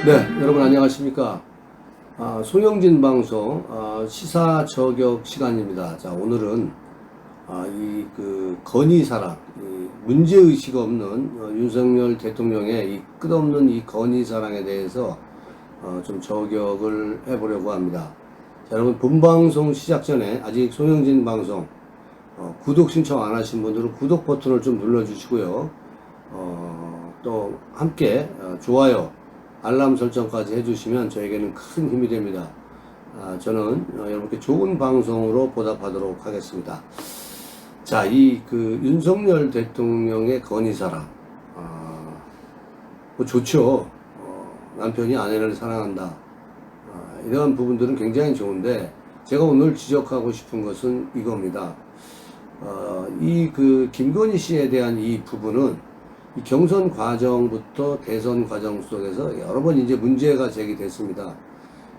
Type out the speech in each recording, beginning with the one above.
네, 여러분 안녕하십니까? 송영진 방송 시사 저격 시간입니다. 자, 오늘은 건의사랑, 문제의식 없는 윤석열 대통령의 이 끝없는 이 건의사랑에 대해서 좀 저격을 해보려고 합니다. 자, 여러분 본방송 시작 전에 아직 송영진 방송 구독 신청 안 하신 분들은 구독 버튼을 좀 눌러주시고요. 또 함께 좋아요, 알람 설정까지 해주시면 저에게는 큰 힘이 됩니다. 저는 여러분께 좋은 방송으로 보답하도록 하겠습니다. 자, 윤석열 대통령의 건의사랑, 뭐 좋죠. 남편이 아내를 사랑한다. 이러한 부분들은 굉장히 좋은데, 제가 오늘 지적하고 싶은 것은 이겁니다. 김건희 씨에 대한 이 부분은 이 경선 과정부터 대선 과정 속에서 여러 번 이제 문제가 제기됐습니다.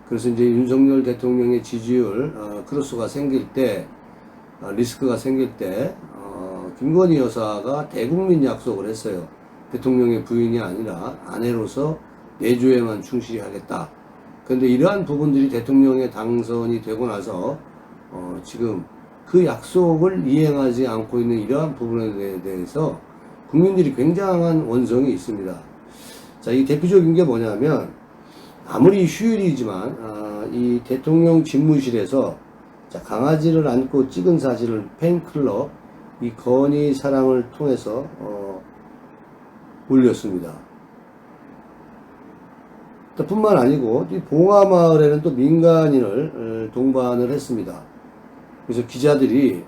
그래서 이제 윤석열 대통령의 지지율 크로스가 생길 때, 리스크가 생길 때 김건희 여사가 대국민 약속을 했어요. 대통령의 부인이 아니라 아내로서 내조에만 충실히 하겠다. 그런데 이러한 부분들이 대통령의 당선이 되고 나서 지금 그 약속을 이행하지 않고 있는 이러한 부분에 대해서 국민들이 굉장한 원성이 있습니다. 자, 이 대표적인 게 뭐냐면, 아무리 휴일이지만 이 대통령 집무실에서 강아지를 안고 찍은 사진을 팬클럽 이 건의 사랑을 통해서 올렸습니다. 뿐만 아니고 이 봉화마을에는 또 민간인을 동반을 했습니다. 그래서 기자들이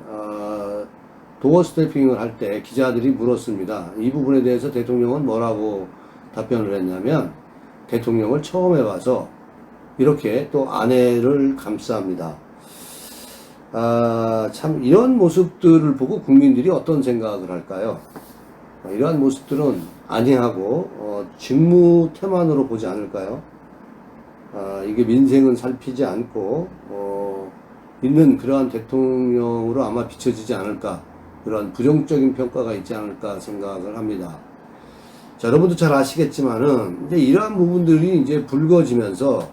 도어 스태핑을 할 때 기자들이 물었습니다. 이 부분에 대해서 대통령은 뭐라고 답변을 했냐면, 대통령을 처음에 와서 이렇게 또 아내를 감싸합니다. 참 이런 모습들을 보고 국민들이 어떤 생각을 할까요? 이러한 모습들은 안이하고 직무 태만으로 보지 않을까요? 이게 민생은 살피지 않고 있는 그러한 대통령으로 아마 비춰지지 않을까, 그런 부정적인 평가가 있지 않을까 생각을 합니다. 자, 여러분도 잘 아시겠지만은 이제 이러한 부분들이 이제 불거지면서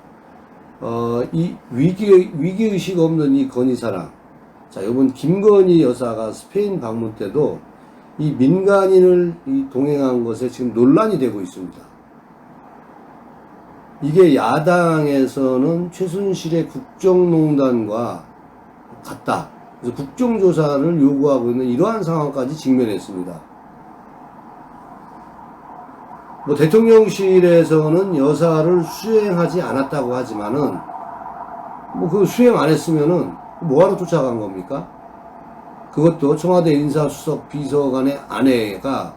이 위기의식 없는 이 건의사랑. 자, 이번 김건희 여사가 스페인 방문 때도 이 민간인을 동행한 것에 지금 논란이 되고 있습니다. 이게 야당에서는 최순실의 국정농단과 같다. 그래서 국정조사를 요구하고 있는 이러한 상황까지 직면했습니다. 뭐 대통령실에서는 여사를 수행하지 않았다고 하지만은 뭐 그 수행 안 했으면은 뭐하러 쫓아간 겁니까? 그것도 청와대 인사수석 비서관의 아내가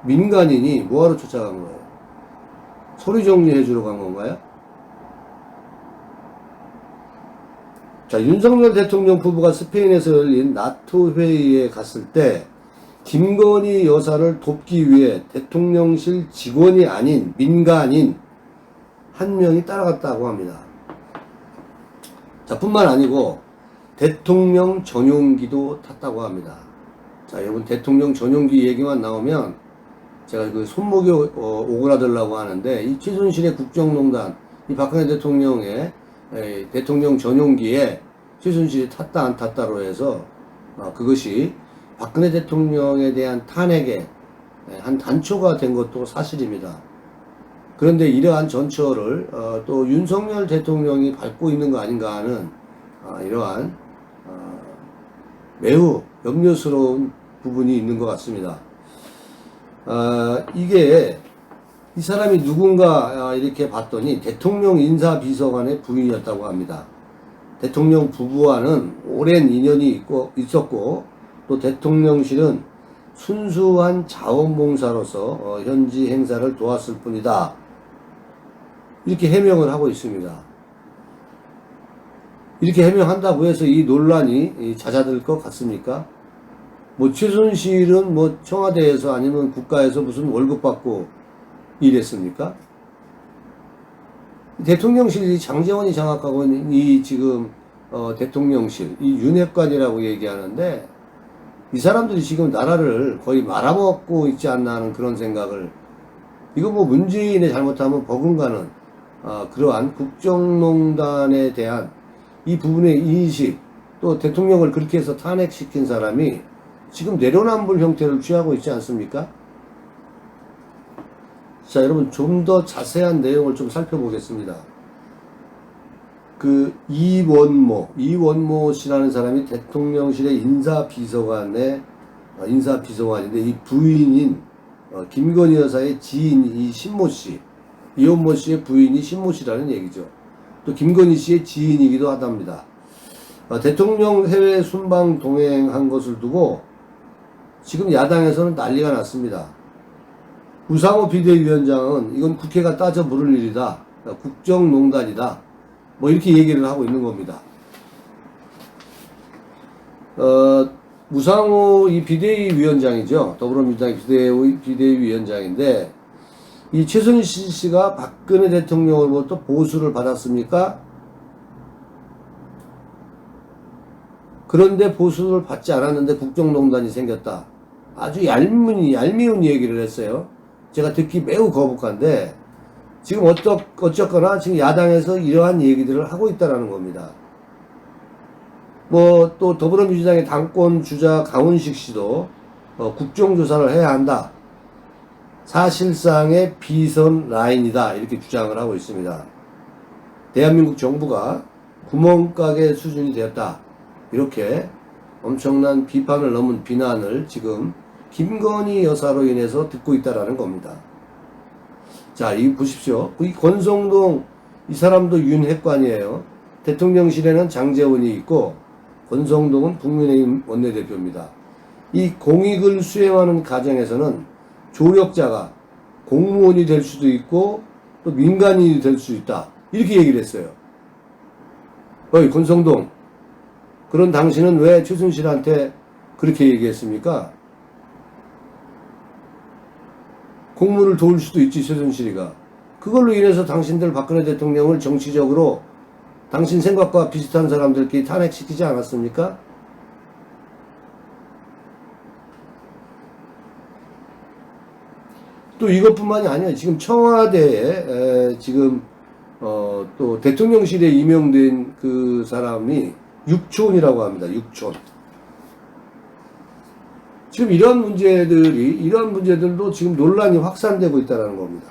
민간인이 뭐하러 쫓아간 거예요? 서류 정리해 주러 간 건가요? 자, 윤석열 대통령 부부가 스페인에서 열린 나토 회의에 갔을 때 김건희 여사를 돕기 위해 대통령실 직원이 아닌 민간인 한 명이 따라갔다고 합니다. 자, 뿐만 아니고 대통령 전용기도 탔다고 합니다. 자, 여러분 대통령 전용기 얘기만 나오면 제가 그 손목이 오그라들라고 하는데, 이 최순실의 국정농단, 이 박근혜 대통령의 대통령 전용기에 최순실이 탔다 안 탔다로 해서 그것이 박근혜 대통령에 대한 탄핵의 한 단초가 된 것도 사실입니다. 그런데 이러한 전철을 또 윤석열 대통령이 밟고 있는 거 아닌가 하는 이러한 매우 염려스러운 부분이 있는 것 같습니다. 이게 이 사람이 누군가 이렇게 봤더니 대통령 인사비서관의 부인이었다고 합니다. 대통령 부부와는 오랜 인연이 있었고, 또 대통령실은 순수한 자원봉사로서 현지 행사를 도왔을 뿐이다. 이렇게 해명을 하고 있습니다. 이렇게 해명한다고 해서 이 논란이 잦아들 것 같습니까? 뭐 최순실은 뭐 청와대에서 아니면 국가에서 무슨 월급 받고 일했습니까? 대통령실이 장제원이 장악하고 있는 이 지금 대통령실, 이 윤핵관이라고 얘기하는데, 이 사람들이 지금 나라를 거의 말아먹고 있지 않나 하는 그런 생각을, 이거 뭐 문재인의 잘못하면 버금가는 그러한 국정농단에 대한 이 부분의 인식, 또 대통령을 그렇게 해서 탄핵시킨 사람이 지금 내로남불 형태를 취하고 있지 않습니까? 자, 여러분 좀 더 자세한 내용을 좀 살펴보겠습니다. 그 이원모 씨라는 사람이 대통령실의 인사비서관인데 이 부인인 김건희 여사의 지인이 신모 씨, 이원모 씨의 부인이 신모 씨라는 얘기죠. 또 김건희 씨의 지인이기도 하답니다. 대통령 해외 순방 동행한 것을 두고 지금 야당에서는 난리가 났습니다. 우상호 비대위원장은 이건 국회가 따져 물을 일이다. 국정농단이다. 뭐 이렇게 얘기를 하고 있는 겁니다. 우상호 이 비대위원장이죠. 더불어민주당 비대위원장인데 이 최순실 씨가 박근혜 대통령으로부터 보수를 받았습니까? 그런데 보수를 받지 않았는데 국정농단이 생겼다. 아주 얄미운 얘기를 했어요. 제가 듣기 매우 거북한데 지금 어쨌거나 지금 야당에서 이러한 얘기들을 하고 있다는 겁니다. 뭐 또 더불어민주당의 당권 주자 강훈식 씨도 국정조사를 해야 한다. 사실상의 비선 라인이다. 이렇게 주장을 하고 있습니다. 대한민국 정부가 구멍가게 수준이 되었다. 이렇게 엄청난 비판을 넘은 비난을 지금 김건희 여사로 인해서 듣고 있다라는 겁니다. 자, 이 보십시오. 이 권성동 이 사람도 윤핵관이에요. 대통령실에는 장제원이 있고 권성동은 국민의힘 원내대표입니다. 이 공익을 수행하는 과정에서는 조력자가 공무원이 될 수도 있고 또 민간인이 될 수 있다. 이렇게 얘기를 했어요. 어이 권성동, 그런 당신은 왜 최순실한테 그렇게 얘기했습니까? 공무를 도울 수도 있지, 최순실이가. 그걸로 인해서 당신들 박근혜 대통령을 정치적으로 당신 생각과 비슷한 사람들끼리 탄핵시키지 않았습니까? 또 이것뿐만이 아니에요. 지금 청와대에 지금 또 대통령실에 임명된 그 사람이 육촌이라고 합니다. 육촌. 지금 이런 문제들도 지금 논란이 확산되고 있다는 겁니다.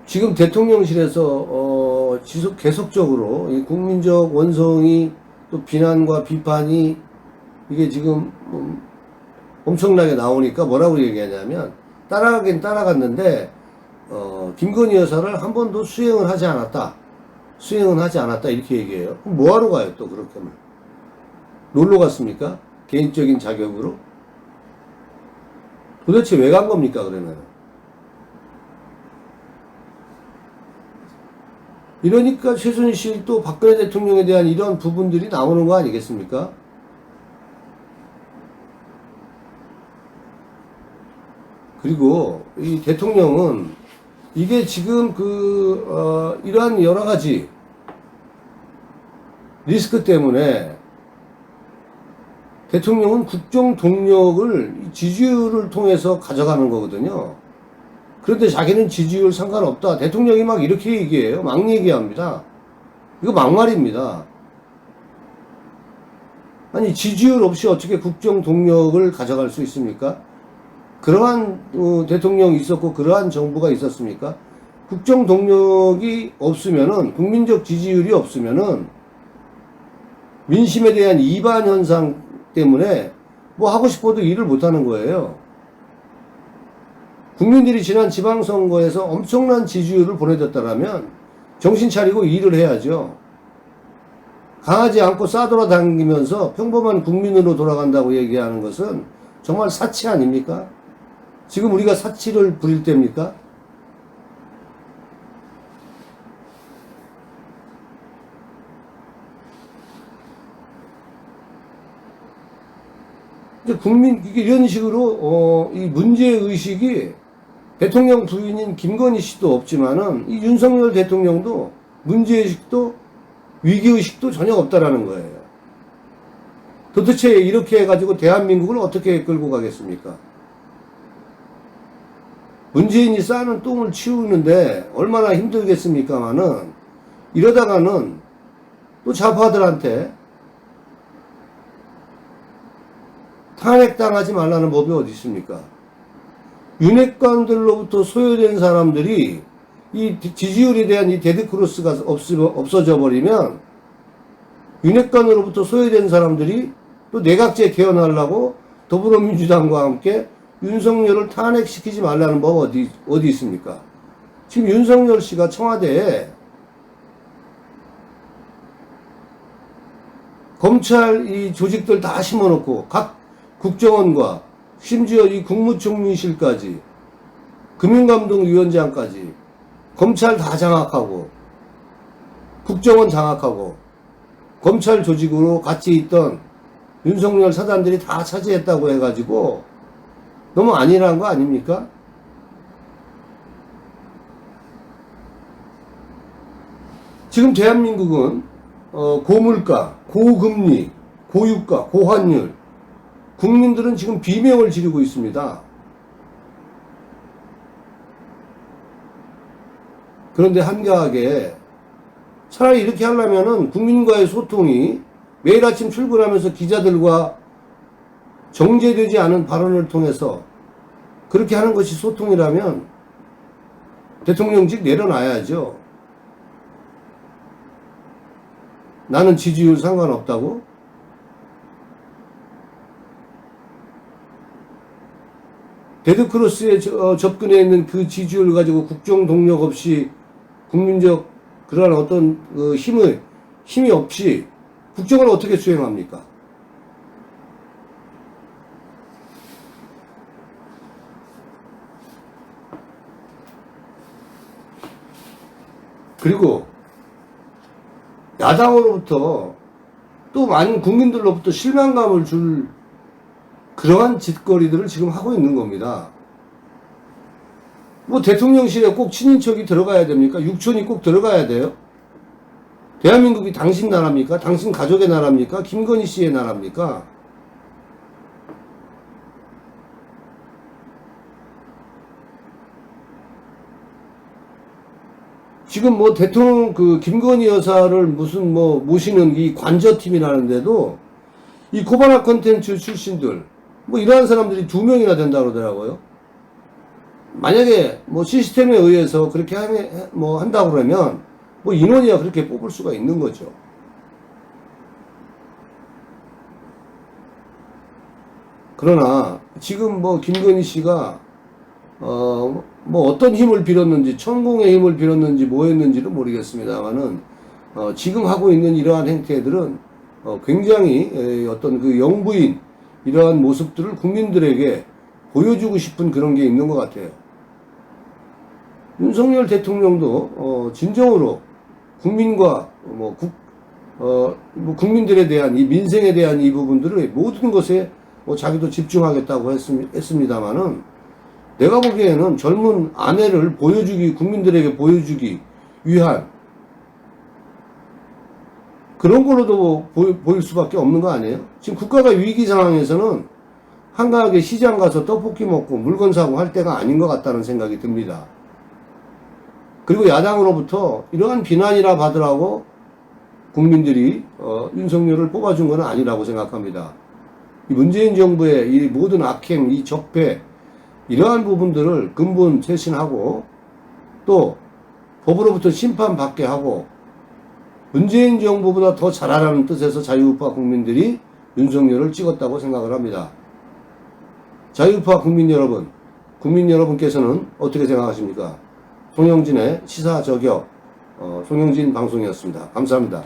지금 대통령실에서 계속적으로 이 국민적 원성이 또 비난과 비판이 이게 지금 엄청나게 나오니까 뭐라고 얘기하냐면 따라가긴 따라갔는데 김건희 여사를 한 번도 수행은 하지 않았다 이렇게 얘기해요. 그럼 뭐하러 가요 또 그렇게 하면? 놀러 갔습니까? 개인적인 자격으로? 도대체 왜 간 겁니까 그러면? 이러니까 최순실 또 박근혜 대통령에 대한 이런 부분들이 나오는 거 아니겠습니까? 그리고 이 대통령은 이게 지금 이러한 여러 가지 리스크 때문에 대통령은 국정 동력을 지지율을 통해서 가져가는 거거든요. 그런데 자기는 지지율 상관없다. 대통령이 막 이렇게 얘기해요. 막 얘기합니다. 이거 막말입니다. 아니 지지율 없이 어떻게 국정 동력을 가져갈 수 있습니까? 그러한 대통령이 있었고 그러한 정부가 있었습니까? 국정 동력이 없으면은 국민적 지지율이 없으면은 민심에 대한 이반 현상 때문에 뭐 하고 싶어도 일을 못하는 거예요. 국민들이 지난 지방선거에서 엄청난 지지율을 보내줬다라면 정신 차리고 일을 해야죠. 강하지 않고 싸돌아다니면서 평범한 국민으로 돌아간다고 얘기하는 것은 정말 사치 아닙니까? 지금 우리가 사치를 부릴 때입니까? 이게 이런 식으로 이 문제의식이 대통령 부인인 김건희 씨도 없지만은 이 윤석열 대통령도 문제의식도 위기의식도 전혀 없다라는 거예요. 도대체 이렇게 해가지고 대한민국을 어떻게 끌고 가겠습니까? 문재인이 싸는 똥을 치우는데 얼마나 힘들겠습니까마는 이러다가는 또 좌파들한테 탄핵당하지 말라는 법이 어디 있습니까? 윤핵관들로부터 소요된 사람들이 이 지지율에 대한 이 데드크로스가 없어져 버리면 윤핵관으로부터 소요된 사람들이 또 내각제 개헌하려고 더불어민주당과 함께 윤석열을 탄핵시키지 말라는 법 어디 있습니까? 지금 윤석열 씨가 청와대에 검찰 이 조직들 다 심어놓고 각 국정원과 심지어 이 국무총리실까지 금융감독위원장까지 검찰 다 장악하고 국정원 장악하고 검찰 조직으로 같이 있던 윤석열 사단들이 다 차지했다고 해가지고 너무 안일한 거 아닙니까? 지금 대한민국은 고물가, 고금리, 고유가, 고환율 국민들은 지금 비명을 지르고 있습니다. 그런데 한가하게 차라리 이렇게 하려면은 국민과의 소통이 매일 아침 출근하면서 기자들과 정제되지 않은 발언을 통해서 그렇게 하는 것이 소통이라면 대통령직 내려놔야죠. 나는 지지율 상관없다고? 데드크로스에 접근해 있는 그 지지율 가지고 국정 동력 없이 국민적 그러한 어떤 힘이 없이 국정을 어떻게 수행합니까? 그리고 야당으로부터 또 많은 국민들로부터 실망감을 줄 그러한 짓거리들을 지금 하고 있는 겁니다. 뭐 대통령실에 꼭 친인척이 들어가야 됩니까? 육촌이 꼭 들어가야 돼요? 대한민국이 당신 나라입니까? 당신 가족의 나라입니까? 김건희 씨의 나라입니까? 지금 뭐 대통령 김건희 여사를 무슨 뭐 모시는 이 관저팀이라는데도 이 코바나 컨텐츠 출신들 뭐 이러한 사람들이 2명이나 된다 그러더라고요. 만약에 뭐 시스템에 의해서 그렇게 뭐 한다고 그러면 뭐 인원이야 그렇게 뽑을 수가 있는 거죠. 그러나 지금 뭐 김건희 씨가 뭐 어떤 힘을 빌었는지 천공의 힘을 빌었는지 뭐 했는지는 모르겠습니다만은 지금 하고 있는 이러한 행태들은 굉장히 어떤 그 영부인 이러한 모습들을 국민들에게 보여주고 싶은 그런 게 있는 것 같아요. 윤석열 대통령도 진정으로 국민과 국민들에 대한 이 민생에 대한 이 부분들을 모든 것에 자기도 집중하겠다고 했습니다만은 내가 보기에는 젊은 아내를 국민들에게 보여주기 위한 그런 걸로도 보일 수밖에 없는 거 아니에요? 지금 국가가 위기 상황에서는 한가하게 시장 가서 떡볶이 먹고 물건 사고 할 때가 아닌 것 같다는 생각이 듭니다. 그리고 야당으로부터 이러한 비난이라 받으라고 국민들이 윤석열을 뽑아준 건 아니라고 생각합니다. 이 문재인 정부의 이 모든 악행, 이 적폐 이러한 부분들을 근본 쇄신하고 또 법으로부터 심판받게 하고 문재인 정부보다 더 잘하라는 뜻에서 자유우파 국민들이 윤석열을 찍었다고 생각을 합니다. 자유우파 국민 여러분께서는 어떻게 생각하십니까? 송영진의 시사저격 송영진 방송이었습니다. 감사합니다.